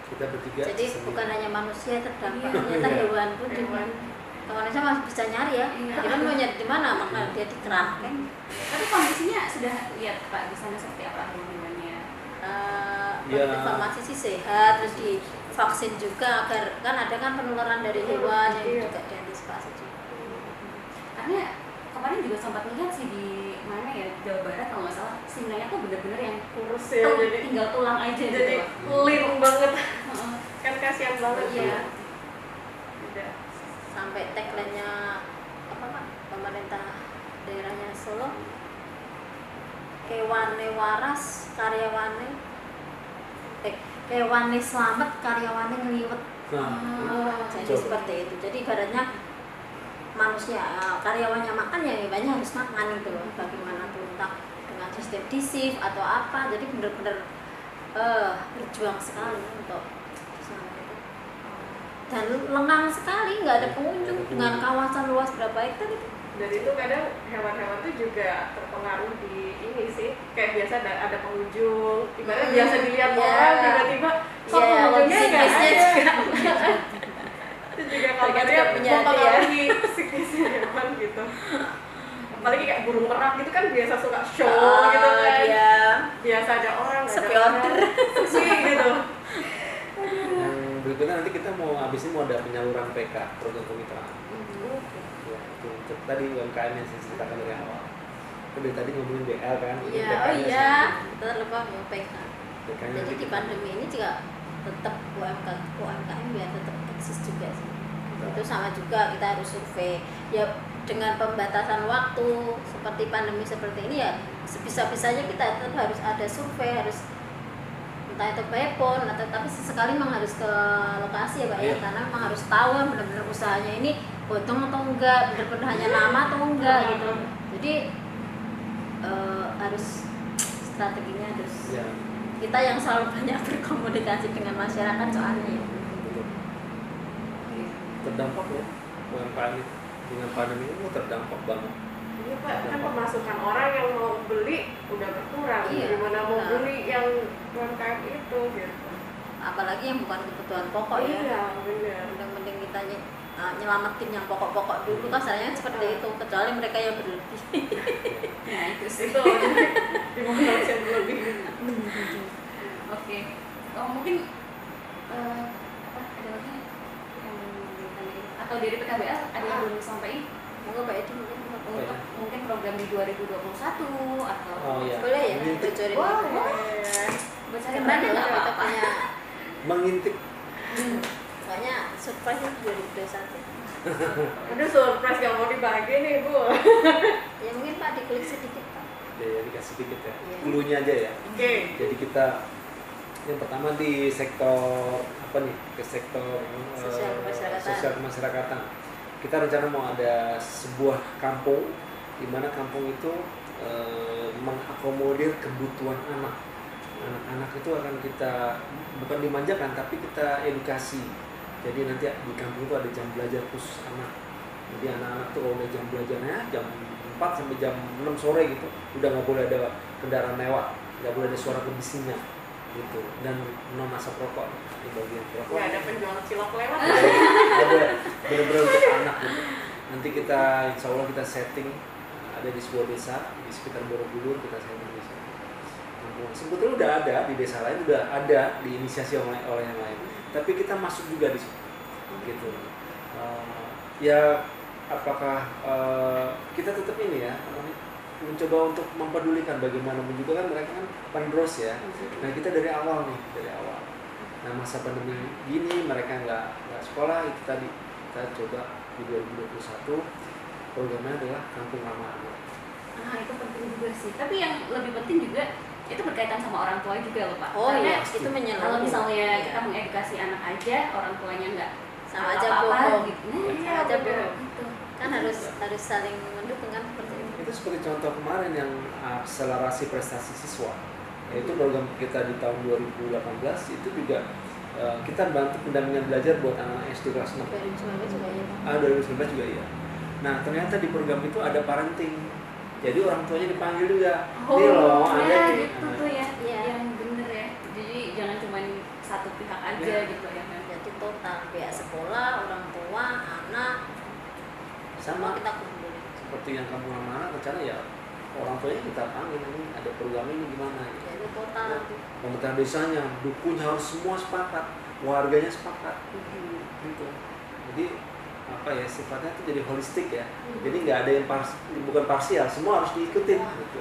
Kita bertiga. Jadi bukan hanya manusia terdampak, ternyata hewan pun juga. Kawan saya masih bisa nyari ya. Dia kan mau nyari di mana, maka dia dikerahkan. Tapi kondisinya sudah lihat Pak di sana seperti apa hewan-hewannya? Informasi sih sehat, terus divaksin juga agar kan ada kan penularan dari hewan yang juga diantisipasi juga. Karena kemarin juga sempat melihat sih di mana ya, di Jawa Barat kalau nggak salah singanya tuh bener-bener yang kurus ya, jadi tinggal tulang aja gitu jadi Pak. lean banget. Heeh. Kan kasihan banget Iya. ya. Udah. Sampai tagline-nya apa Pak? Pemerintah daerahnya Solo. Kewane waras, karyawane kewane selamat, karyawane ngeliwet. Jadi Coba. seperti itu. Jadi ibaratnya manusia karyawannya makan ya hewannya harus makan gitu loh. Bagaimana tuh entah dengan sistem disif atau apa. Jadi benar-benar berjuang sekali untuk sana itu. Dan lengang sekali, nggak ada pengunjung dengan kawasan luas berapa hektar itu. Dan itu kadang hewan-hewan tuh juga terpengaruh di ini sih. Kayak biasa ada pengunjung, ibaratnya biasa dilihat Iya. orang, tiba-tiba kok Iya, pengunjungnya nggak psikisnya ada. juga. Itu juga Mereka kabarnya juga punya mempengaruhi psikisnya hewan gitu. Apalagi kayak burung merak gitu kan biasa suka show gitu kan. Iya. Biasa ada orang, nggak ada Sepi orang. order. Sepi gitu. Yang berikutnya nanti kita mau abis ini mau ada penyaluran PK, program kemitraan. Ya, itu untuk tadi UMKM yang saya ceritakan dari awal. Kita dari tadi ngomongin BL kan. ini Iya, PK-nya oh iya, terlupa mau PK. PK-nya Jadi nanti di kita- pandemi ini juga tetap UMKM biar tetap eksis juga sih. Itu sama juga kita harus survei. Ya dengan pembatasan waktu seperti pandemi seperti ini ya sebisa-bisanya kita tetap harus ada survei, harus entah itu telepon atau tapi sesekali memang harus ke lokasi ya Pak ya, Iya. karena memang harus tahu kan benar-benar usahanya ini potong atau enggak, benar-benar hanya nama atau enggak gitu. Jadi harus strateginya harus Ya, kita yang selalu banyak berkomunikasi dengan masyarakat soalnya ya. betul. Terdampak ya UMKM itu. Dengan pandemi ini terdampak banget. Iya Pak, kan pemasukan orang yang mau beli udah berkurang. Iya, Gimana mau benar. beli yang UMKM itu gitu. Apalagi yang bukan kebutuhan pokok ya. Iya, benar. Mending-mending kita nyelamatin yang pokok-pokok dulu kasarnya seperti itu, kecuali mereka yang berlebih. Nah itu sih. Itu dimonetize yang berlebih. Oke. Oh mungkin apa ada lagi yang ditanyain atau dari PKBL ada yang belum disampaikan? Monggo Pak Edi mungkin Untuk mungkin program di 2021 atau iya. boleh ya bocorin. bocorin Gimana banget ya nggak kita apa-apa. punya Mengintip pokoknya surprise itu 2021. Aduh surprise gak mau dibagi nih Bu. Ya mungkin Pak dikulik sedikit Pak. ya dikasih sedikit ya. Iya. Dulunya aja ya. Oke. Jadi kita yang pertama di sektor apa nih? Ke sektor Sosial kemasyarakatan. sosial kemasyarakatan. Kita rencana mau ada sebuah kampung di mana kampung itu mengakomodir kebutuhan anak. Anak-anak itu akan kita bukan dimanjakan tapi kita edukasi. Jadi nanti di kampung itu ada jam belajar khusus anak. Jadi anak-anak tuh kalau udah jam belajarnya jam 4 sampai jam 6 sore gitu udah nggak boleh ada kendaraan lewat, nggak boleh ada suara kebisingan gitu, dan non asap rokok di bagian rokok. Nggak ada penjual cilok lewat. Ada benar-benar untuk anak gitu. Nanti kita insya Allah kita setting ada di sebuah desa di sekitar Borobudur, kita setting di sana. Sebetulnya udah ada di desa lain, udah ada diinisiasi oleh yang lain, tapi kita masuk juga di situ gitu. Ya apakah kita tetap ini ya mencoba untuk mempedulikan, bagaimanapun juga kan mereka kan penerus ya. Nah kita dari awal nih, dari awal. Nah masa pandemi gini mereka nggak sekolah, itu tadi kita coba di 2021 programnya adalah Kampung Ramah Anak. Ah itu penting juga sih. Tapi yang lebih penting juga itu berkaitan sama orang tua juga loh Pak. Oh Karena iya, itu menyeluruh. kalau misalnya Iya. kita mengedukasi anak aja, orang tuanya nggak Sama aja apa-apa bohong. gitu. Nah, Iya, sama aja bener. bohong gitu. Kan harus saling mendukung kan seperti itu. Itu seperti contoh kemarin yang akselerasi prestasi siswa, yaitu program kita di tahun 2018 itu juga kita bantu pendampingan belajar buat anak SD kelas 6. 2019 juga ya Pak. 2019 juga iya. Nah ternyata di program itu ada parenting, jadi orang tuanya dipanggil juga. Nih loh, Anda ya nih. gitu tuh ya, Iya. yang bener ya. Jadi jangan cuma satu pihak aja Iya. gitu ya kan. Jadi total pihak sekolah, orang tua, anak, semua Sama kita kumpulin. seperti yang kamu anak rencana ya orang tuanya kita panggil, ini ada program ini gimana gitu. Jadi total nanti. Pemerintah desanya, dukunnya harus semua sepakat, warganya sepakat gitu. Jadi apa ya sifatnya itu jadi holistik ya. Jadi nggak ada yang bukan parsial, semua harus diikutin gitu.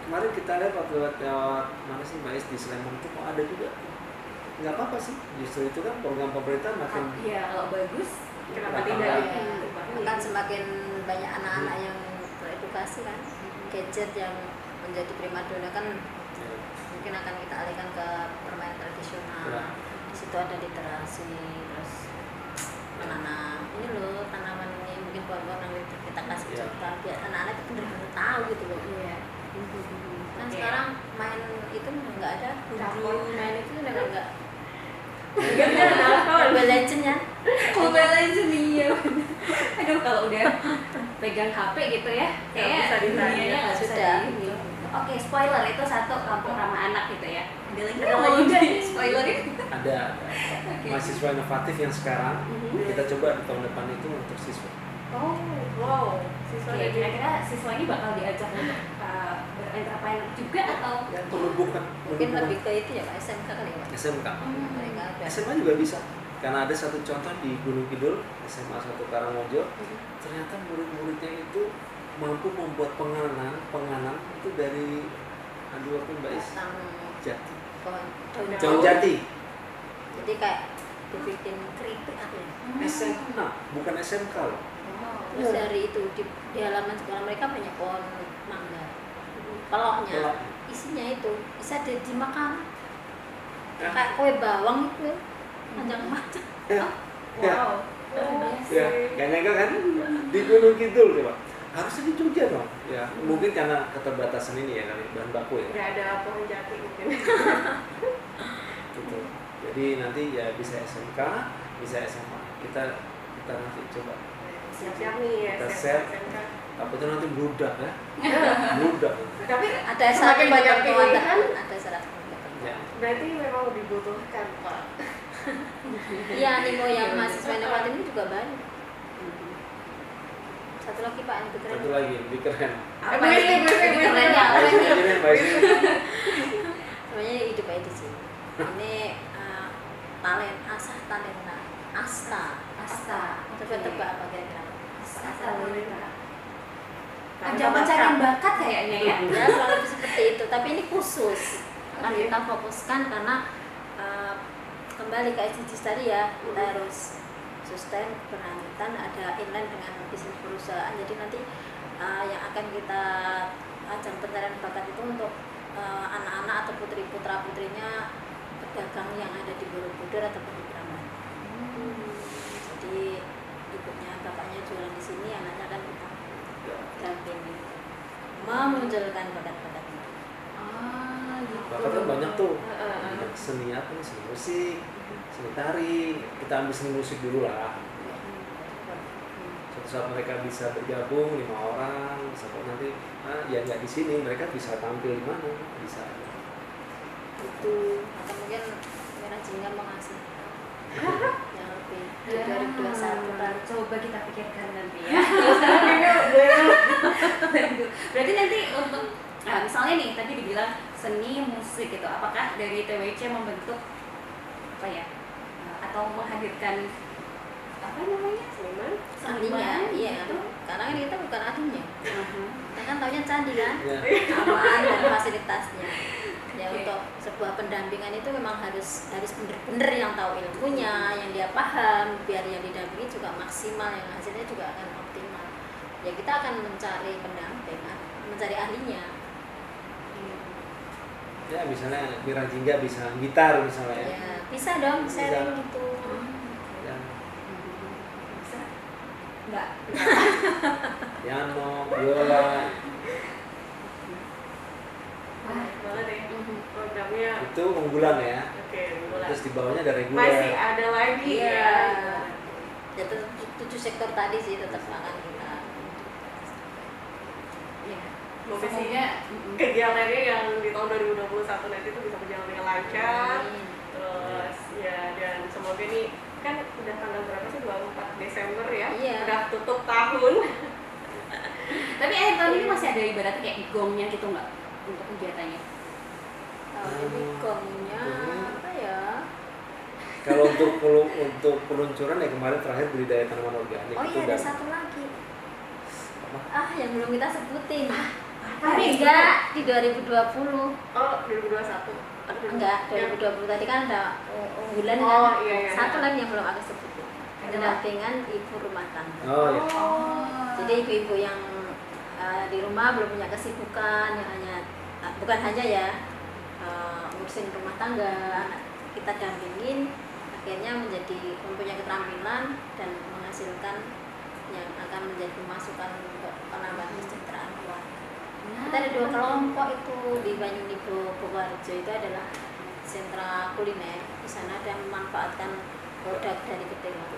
Kemarin kita lihat waktu lewat mana sih Mbak Is di Sleman itu kok ada juga. Nggak apa-apa sih, justru itu kan program pemerintah makin Iya kalau bagus Kenapa Kenapa tidak? enggak? gitu, Pak. Kan semakin banyak anak-anak yang teredukasi kan, gadget yang menjadi primadona kan mungkin akan kita alihkan ke permainan tradisional. Ya. Di situ ada literasi, terus menanam ini loh tanaman ini mungkin pohon-pohon yang kita kasih Ya. contoh biar anak-anak itu benar-benar tahu gitu loh. Iya. Kan Oke. sekarang main itu nggak ada, Campur. main itu udah nggak. Enggak ada Mobile Legends ya. Mobile Legends iya. Aduh kalau udah pegang HP gitu ya, Nggak bisa kayak ditanya. dunianya nggak bisa Sudah. di- Oke, spoiler itu satu kampung ramah anak gitu ya. Ada lagi Ada mau lagi. juga nih spoiler itu. ada mahasiswa inovatif yang sekarang kita coba di tahun depan itu untuk siswa. Oh, wow. Siswa Oke, dari kira-kira siswa ini bakal diajak untuk berentrepreneur juga atau Ya, penumbukan Mungkin lebih ke itu ya Pak, SMK kali ya Pak. SMK. Mereka ada. SMA juga bisa. Karena ada satu contoh di Gunung Kidul, SMA 1 Karangmojo, ternyata murid-muridnya itu mampu membuat penganan itu dari apa Mbak Is? Batang Jati. pohon Daun. Daun jati. Jadi kayak dibikin keripik apa ya. SMA, bukan SMK loh. Terus dari itu di halaman sekolah mereka banyak pohon mangga. Peloknya Pelok. isinya itu bisa dimakan. Ya. Kayak kue bawang itu ya. Panjang-panjang. Ya, ya, wow. ya, gak nyangka kan? Di Gunung Kidul coba. Harusnya di Jogja dong. Ya, mungkin karena keterbatasan ini ya kali bahan baku ya. Nggak ada pohon jati mungkin. Gitu. Jadi nanti ya bisa SMK, bisa SMA. Kita nanti coba. Siap-siap nih ya. Kita siap-siap set. SMK. Takutnya nanti bludak ya. Bludak. Tapi Ada semakin syarat banyak ketentuan pilihan, ada syarat ketentuan. Ya. berarti memang dibutuhkan Pak. Iya, animo yang mahasiswa inovatif ini juga banyak. Satu lagi Pak yang lebih keren. Satu lagi lebih keren. Apa ini? Lebih kerennya apa Mbak ini? Isnin, Mbak Isnin. Namanya hidup edisi. Ini talent, asah talenta, asta. Coba tebak apa kira-kira? Ajang pencarian bakat kayaknya ya. Ya kurang lebih seperti itu. Tapi ini khusus. Akan kita fokuskan karena kembali ke SDGs tadi ya, kita harus sustain keberlanjutan, ada inline dengan bisnis perusahaan. Jadi nanti yang akan kita ajang pencarian bakat itu untuk anak-anak atau putra putrinya pedagang yang ada di Borobudur ataupun di Prambanan. Jadi ibunya bapaknya jualan di sini, anaknya kan kita dampingi memunculkan bakat-bakatnya. Gitu. Bakat kan banyak tuh. Seni apa nih? Seni musik, seni tari. Kita ambil seni musik dulu lah. Suatu saat mereka bisa bergabung 5 orang, sampai nanti ya nggak di sini, mereka bisa tampil di mana? Bisa. Itu atau mungkin Merah Jingga mengasih yang lebih di 2021 kan. Coba kita pikirkan nanti ya. Berarti nanti untuk misalnya nih tadi dibilang seni musik gitu, apakah dari TWC membentuk apa ya atau menghadirkan apa namanya Ahlinya, iya. gitu? Karena kan kita bukan ahlinya. Kita kan taunya candi kan, Ya. amaan dan fasilitasnya. Ya Oke. untuk sebuah pendampingan itu memang harus bener-bener yang tahu ilmunya, yang dia paham, biar yang didampingi juga maksimal, yang hasilnya juga akan optimal. Ya kita akan mencari pendamping, mencari ahlinya. Ya misalnya Mira Jingga bisa gitar misalnya ya. Ya bisa dong sharing gitu. Ya. Bisa? Enggak. Piano, biola, banget ya programnya. itu unggulan ya. Oke, mulai. Terus di bawahnya ada reguler. Masih ada lagi Iya. ya. Ya tetap 7 sektor tadi sih tetap akan kita. Iya. Mungkin sih Semoga kegiatannya yang di tahun 2021 nanti itu bisa berjalan dengan lancar. Amin. Terus ya, dan semoga nih kan udah tanggal berapa sih, 24 Desember ya. Iya. Udah tutup tahun. tapi akhir tahun ini masih ada ibaratnya kayak gongnya gitu nggak untuk kegiatannya? Tahun ini gongnya apa ya? Kalau untuk peluncuran ya kemarin terakhir budidaya tanaman organik Oh itu iya ada udah satu lagi. apa? Yang belum kita sebutin. Apa Enggak, di 2020. Oh, 2021. Enggak, 2020 tadi kan ada unggulan kan. Oh, iya, iya. Satu lagi yang belum aku sebutin. Ada Pendampingan ibu rumah tangga. Oh ya. Jadi ibu-ibu yang di rumah belum punya kesibukan, yang bukan hanya ya ngurusin rumah tangga, anak kita dampingin, akhirnya mempunyai keterampilan dan menghasilkan yang akan menjadi masukan untuk penambahan kesejahteraan keluarga. Kita ada 2 kelompok itu di Banyunibo, Bokoharjo itu adalah sentra kuliner. Di sana ada memanfaatkan produk dari kedelai.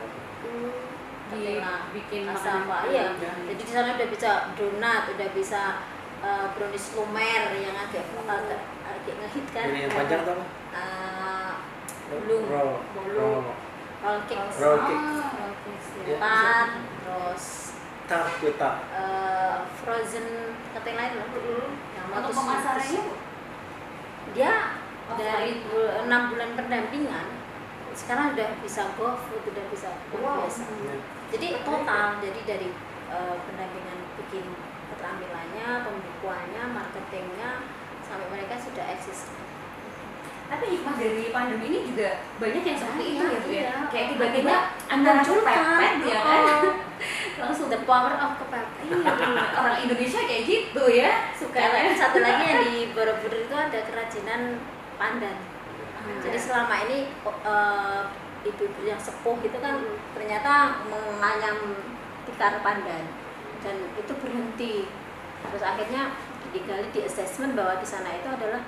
Bikin Cassava, makanan. iya. Jadi di sana udah bisa donat, udah bisa brownies lumer yang agak ngehit kan. Ini yang panjang tuh apa? Belum. Roll Roll cake, Roll cake. Roll cake. Ya. tart, terus tart kue tart. frozen keting lain loh. Yang Untuk lotus- pemasarannya Bu? dia Offline. dari 6 bulan pendampingan sekarang udah bisa GoFood, udah bisa biasa. Ya. Jadi total, jadi dari pendampingan bikin keterampilannya, pembukuannya, marketingnya, sampai mereka sudah eksis. Tapi hikmah dari pandemi ini juga banyak yang seperti itu ya Bu ya. Iya. Kayak tiba-tiba Ada antara munculkan, kepepet ya kan. langsung the power of kepepet. Orang Indonesia kayak gitu ya. Karena satu lagi yang di Borobudur itu ada kerajinan pandan. Jadi selama ini ibu-ibu yang sepuh itu kan ternyata menganyam tikar pandan dan itu berhenti. Terus akhirnya digali di assessment bahwa di sana itu adalah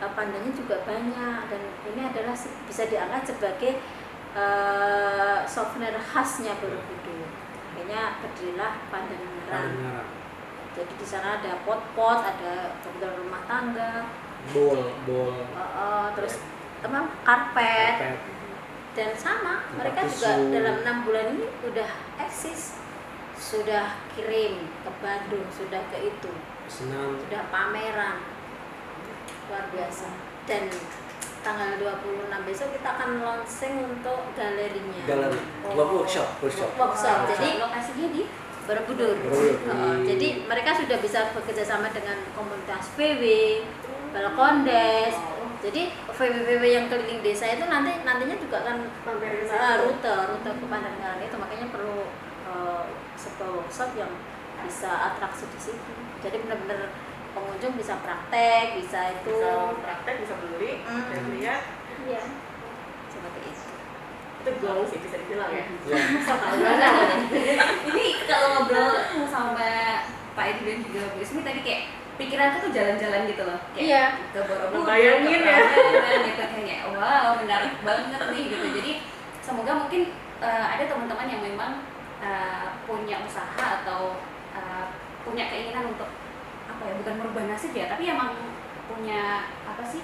pandannya juga banyak dan ini adalah bisa diangkat sebagai souvenir khasnya Borobudur. Akhirnya berdirilah Pandan Ngarang. Jadi di sana ada pot-pot, ada kebutuhan rumah tangga, Bowl. terus karpet. dan sama mereka Tisu. juga dalam 6 bulan ini udah eksis, sudah kirim ke Bandung, sudah ke itu, Senang. sudah pameran luar biasa. Dan tanggal 26 besok kita akan launching untuk galerinya. Galeri. Workshop. Jadi lokasinya di Borobudur. Borobudur. Jadi mereka sudah bisa bekerja sama dengan komunitas VW, Balkondes. Jadi VW yang keliling desa itu nantinya juga akan Mampir ke situ. rute ke Pandangaran itu, makanya perlu sebuah workshop yang bisa atraksi di situ. Jadi benar-benar pengunjung bisa praktek, bisa itu. Bisa praktek, bisa beli, dan lihat. Iya. Seperti itu. Itu goal sih bisa dibilang ya. Ya. ini kalau ngobrol sama Pak Edi dan juga Bu Ismi tadi kayak pikiranku tuh jalan-jalan gitu loh, kayak Iya. ke Borobudur, Bayangin ke ya. Prambanan gitu, kayak wow menarik banget nih gitu. Jadi semoga mungkin ada teman-teman yang memang punya usaha atau punya keinginan untuk apa ya, bukan merubah nasib ya, tapi emang punya apa sih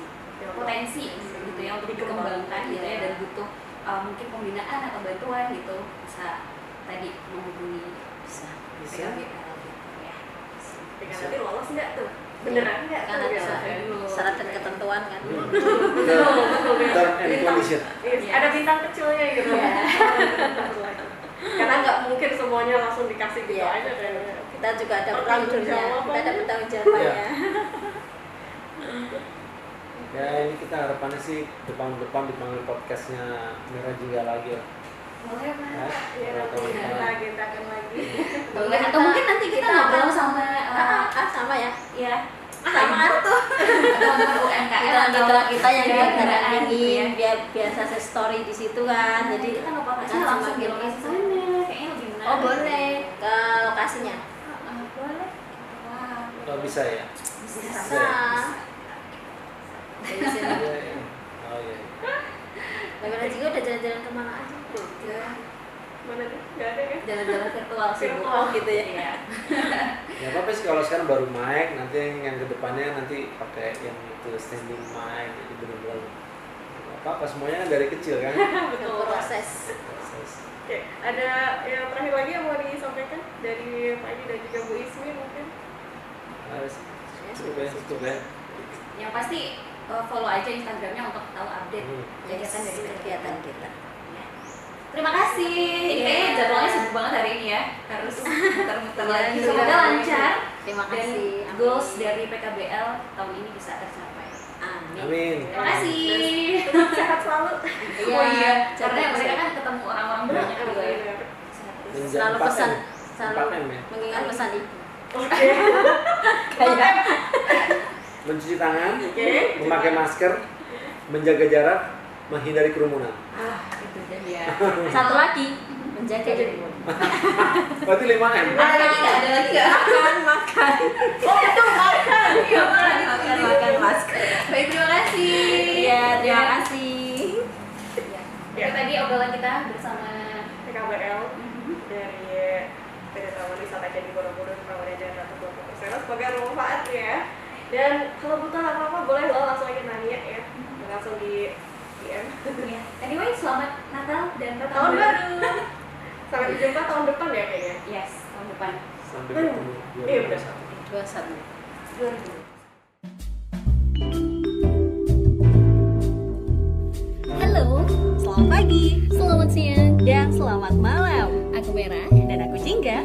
potensi gitu ya untuk dikembangkan gitu ya, dan butuh mungkin pembinaan atau bantuan gitu, bisa tadi menghubungi Bisa. PKBL gitu ya. Tinggal nanti lolos nggak tuh? Beneran nggak Kan tuh? ada Ya? syarat dan ketentuan kan. Betul. Term and condition. Yes, ada bintang kecilnya gitu. Karena nggak mungkin semuanya langsung dikasih gitu Iya. aja kayaknya. Kita juga ada Bertanggung prosedurnya, jawab kita ada aja. bertanggung jawabannya. Ya ini kita harapannya sih depan dipanggil podcastnya Mira juga lagi lah. Boleh Pak. Ya, Iya, atau nanti apa. kita agentakan lagi. Boleh, atau mungkin nanti kita ngobrol sama sama ya. ya Sama tuh. teman-teman UMKM Kita yang ya, biar kendaraan gitu ya. biar success story di situ kan. Jadi kita nge-podcastnya langsung di lokasi sana, kayaknya lebih menarik. oh boleh ke lokasinya. Boleh. Wah, Oh bisa ya? Bisa. Dari sini. Iya, iya. Oh iya. Bagaimana juga udah jalan-jalan kemana aja? udah Mana nih? Nggak ada kan? jalan-jalan virtual sih Bu. Virtual gitu ya. Iya. Ya apa sih kalau sekarang baru mic, nanti yang kedepannya nanti pakai yang itu standing mic, jadi benar-benar apa semuanya kan dari kecil kan. Betul. Proses. Proses. Oke, ada yang terakhir lagi yang mau disampaikan dari Pak Edi dan juga Bu Ismi mungkin? Harus cukup ya. Yang pasti follow aja Instagramnya untuk tahu update kegiatan dari kegiatan kita. Terima kasih. Kayaknya jadwalnya sibuk banget hari ini ya. Harus muter-muter Iya, lagi. juga. Semoga lancar. Terima Dan kasih. goals dari PKBL tahun ini bisa tercapai. Amin. Amin. Terima kasih. Tetap sehat selalu. Oh iya, karena jaga mereka kesehatan. kan ketemu orang-orang banyak juga ya. Benar. Dan jam Selalu 4 pesan, M. selalu 4 M ya. mengingat pesan ibu. Oke. Kayak Mencuci tangan, Oke. memakai masker, menjaga jarak, menghindari kerumunan. Itu dia. satu lagi menjaga imun. Berarti 5 M. Ada lagi nggak? Ada lagi nggak? Makan. Oh, itu makan. Iya, Makan masker. Baik, terima kasih. Iya, terima kasih. Ya. Itu tadi obrolan kita bersama PKBL dari PT Taman Wisata Candi Borobudur Pramodaya dan Ratu 20%. Semoga bermanfaat ya. Dan kalau butuh apa-apa boleh lo langsung aja nanya ya. Langsung di DM. ya. Anyway, selamat Natal dan Tahun baru. Sampai jumpa tahun depan ya kayaknya. Yes, tahun depan. Sampai ketemu Iya, benar. 2021. 21. Halo, selamat pagi, selamat siang, dan selamat malam. Aku Merah dan aku Jingga